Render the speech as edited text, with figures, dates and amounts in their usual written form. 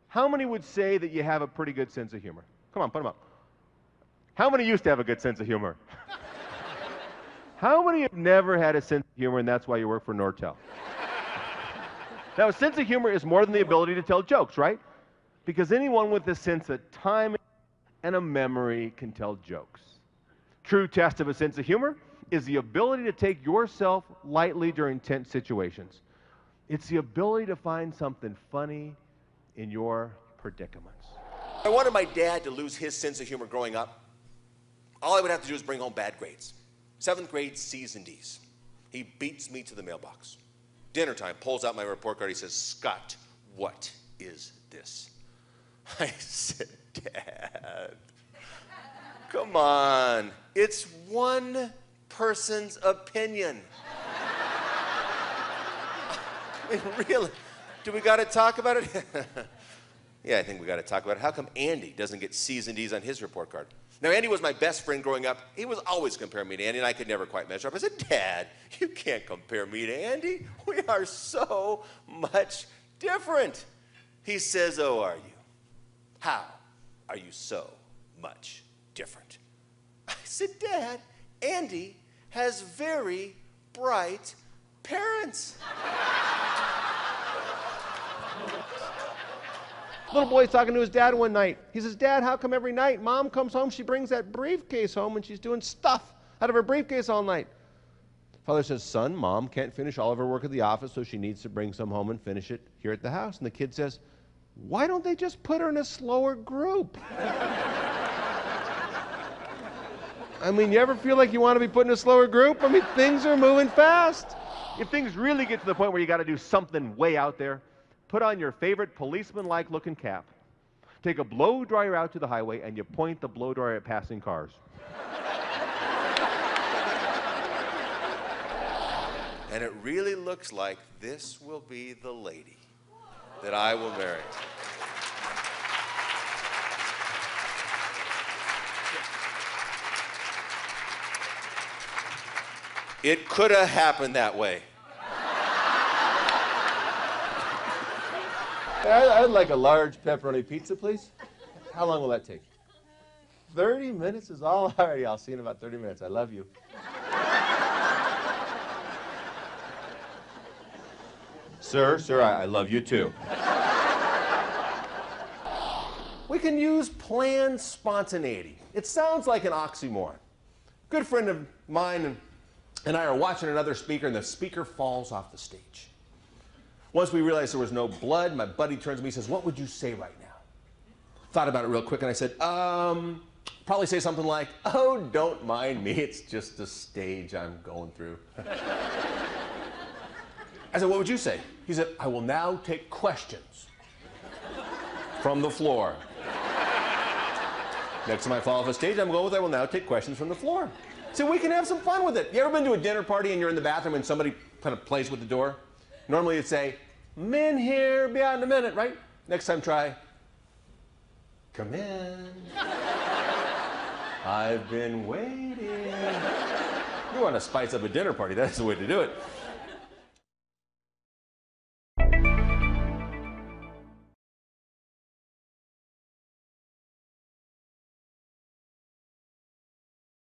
How many would say that you have a pretty good sense of humor? Come on, put them up. How many used to have a good sense of humor? How many have never had a sense of humor and that's why you work for Nortel? Now, a sense of humor is more than the ability to tell jokes, right? Because anyone with a sense of time and a memory can tell jokes. True test of a sense of humor is the ability to take yourself lightly during tense situations. It's the ability to find something funny in your predicaments. I wanted my dad to lose his sense of humor growing up. All I would have to do is bring home bad grades. 7th grade C's and D's. He beats me to the mailbox. Dinner time, pulls out my report card. He says, "Scott, what is this?" I said, "Dad, come on. It's one person's opinion." I mean, really? Do we got to talk about it? Yeah, I think we got to talk about it. How come Andy doesn't get C's and D's on his report card? Now, Andy was my best friend growing up. He was always comparing me to Andy, and I could never quite measure up. I said, "Dad, you can't compare me to Andy. We are so much different." He says, "Oh, are you? How are you so much different?" I said, "Dad, Andy has very bright parents." Little boy's talking to his dad one night. He says, "Dad, how come every night Mom comes home, she brings that briefcase home and she's doing stuff out of her briefcase all night?" Father says, "Son, Mom can't finish all of her work at the office, so she needs to bring some home and finish it here at the house." And the kid says, "Why don't they just put her in a slower group?" I mean, you ever feel like you want to be put in a slower group? I mean, things are moving fast. If things really get to the point where you got to do something way out there, put on your favorite policeman-like looking cap. Take a blow dryer out to the highway and you point the blow dryer at passing cars. And it really looks like this will be the lady that I will marry. It could have happened that way. I'd like a large pepperoni pizza, please. How long will that take? 30 minutes is all? All right, I'll see you in about 30 minutes. I love you. Sir, I love you too. We can use planned spontaneity. It sounds like an oxymoron. A good friend of mine and I are watching another speaker, and the speaker falls off the stage. Once we realized there was no blood, my buddy turns to me and says, "What would you say right now?" Thought about it real quick, and I said, probably say something like, "Oh, don't mind me, it's just a stage I'm going through." I said, "What would you say?" He said, "I will now take questions from the floor." Next time I fall off a stage, I'm going with, "I will now take questions from the floor." So we can have some fun with it. You ever been to a dinner party and you're in the bathroom and somebody kind of plays with the door? Normally you'd say, "Men here, be out in a minute," right? Next time try, "Come in. I've been waiting." You want to spice up a dinner party, that's the way to do it.